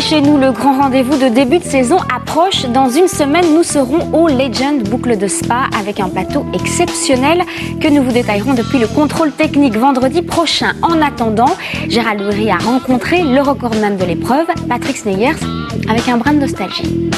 ici chez nous, le grand rendez-vous de début de saison approche. Dans une semaine, nous serons au Legend Boucle de Spa avec un plateau exceptionnel que nous vous détaillerons depuis le contrôle technique vendredi prochain. En attendant, Gérald Loury a rencontré le recordman de l'épreuve, Patrick Sneyers, avec un brin de nostalgie.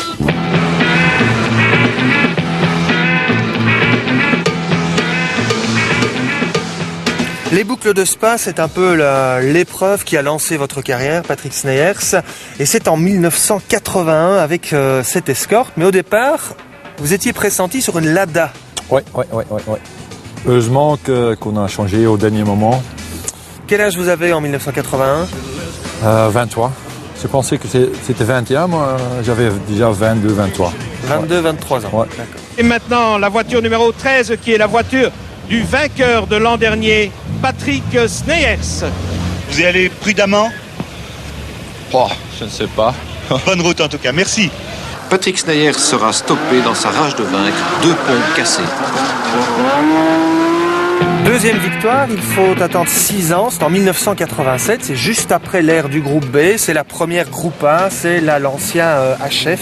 Les boucles de Spa, c'est un peu l'épreuve qui a lancé votre carrière, Patrick Sneyers. Et c'est en 1981 avec cette escorte. Mais au départ, vous étiez pressenti sur une Lada. Oui. Heureusement qu'on a changé au dernier moment. Quel âge vous avez en 1981 23. Je pensais que c'était 21, moi j'avais déjà 22, 23. 22, 23 ans. Ouais. Et maintenant, la voiture numéro 13 qui est la voiture du vainqueur de l'an dernier, Patrick Sneyers. Vous y allez prudemment? Oh, je ne sais pas. Bonne route en tout cas, merci. Patrick Sneyers sera stoppé dans sa rage de vaincre, 2 ponts cassés. Deuxième victoire, il faut attendre 6 ans, c'est en 1987, c'est juste après l'ère du groupe B, c'est la première groupe A, c'est l'ancien HF.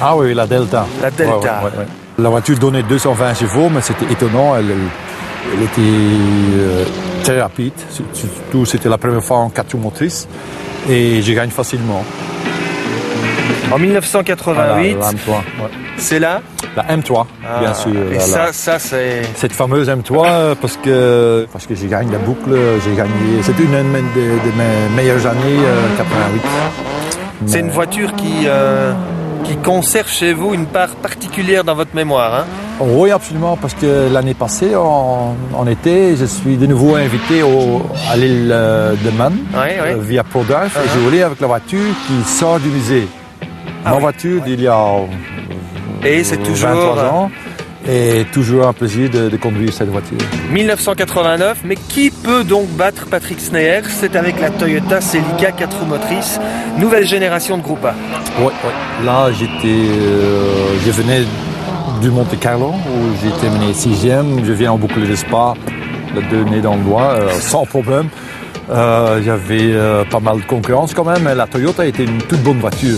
Ah oui, la Delta. La Delta. Ouais. La voiture donnait 220 chevaux, mais c'était étonnant, elle était très rapide, surtout c'était la première fois en 4 roues motrices, et je gagne facilement. En 1988, la M3, ouais. C'est là La M3, bien sûr. Et ça c'est... Cette fameuse M3, parce que j'ai gagné la boucle, j'ai gagné... C'était une de mes meilleures années, 88. C'est une voiture qui conserve chez vous une part particulière dans votre mémoire, hein? Oui, absolument, parce que l'année passée, en été, je suis de nouveau invité à l'île de Man, via ProDrive, et j'ai roulé avec la voiture qui sort du musée. Ma voiture d'il y a et c'est toujours 23 ans, et toujours un plaisir de conduire cette voiture. 1989, mais qui peut donc battre Patrick Sneyers? C'est avec la Toyota Celica 4 roues motrices, nouvelle génération de groupe A. Oui. Là, je venais du Monte Carlo, où j'ai terminé 6e. Je viens en boucle de Spa, le 2 nez dans le doigt, sans problème. Il y avait pas mal de concurrence quand même, mais la Toyota était une toute bonne voiture.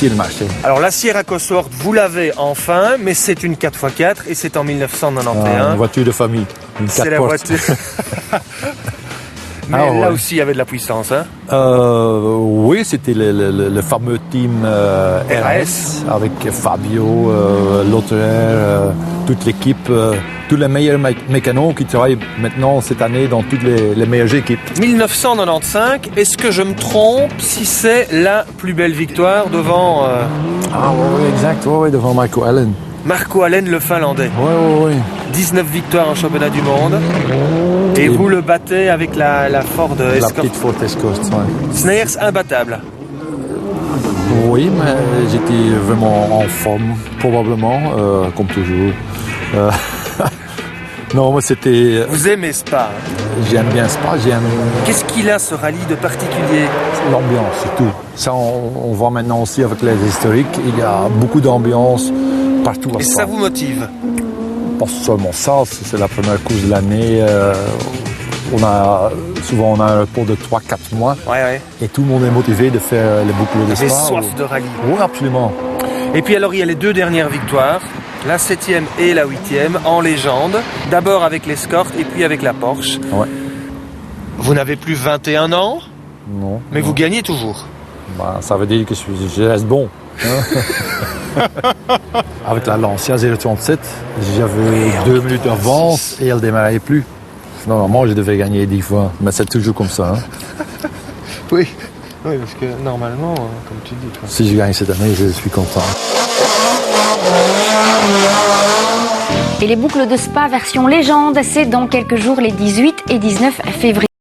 Le marché. Alors la Sierra Cosworth, vous l'avez enfin, mais c'est une 4x4 et c'est en 1991. Une voiture de famille. C'est la voiture. Mais là aussi, il y avait de la puissance, hein? Oui, c'était le fameux team RS avec Fabio, Lotterer, toute l'équipe, tous les meilleurs mécanos qui travaillent maintenant cette année dans toutes les meilleures équipes. 1995, est-ce que je me trompe si c'est la plus belle victoire devant... Ah oui, exact, devant Marco Allen. Marco Allen, le Finlandais. Oui. 19 victoires en championnat du monde. Et vous le battez avec la Ford Escort. La petite Ford Escort, oui. Sneyers imbattable. Oui, mais j'étais vraiment en forme, probablement, comme toujours. Non, moi c'était... Vous aimez Spa? J'aime bien Spa, Qu'est-ce qu'il a ce rallye de particulier? L'ambiance, c'est tout. Ça, on voit maintenant aussi avec les historiques, il y a beaucoup d'ambiance partout à Spa. Et ça vous motive? Pas seulement ça, c'est la première course de l'année. Souvent on a un repos de 3-4 mois. Ouais. Et tout le monde est motivé de faire les boucles de Spa. J'ai soif de rallye. Oui, absolument. Et puis alors il y a les 2 dernières victoires, la 7e et la 8e en légende. D'abord avec l'Escort et puis avec la Porsche. Ouais. Vous n'avez plus 21 ans? Non. Mais vous gagnez toujours? Ça veut dire que je reste bon. Avec la Lancia 037, j'avais 2 minutes d'avance et elle démarrait plus. Normalement, je devais gagner 10 fois, mais c'est toujours comme ça. Hein. Oui, parce que normalement, comme tu dis... Si je gagne cette année, je suis content. Et les boucles de Spa version légende, c'est dans quelques jours les 18 et 19 février.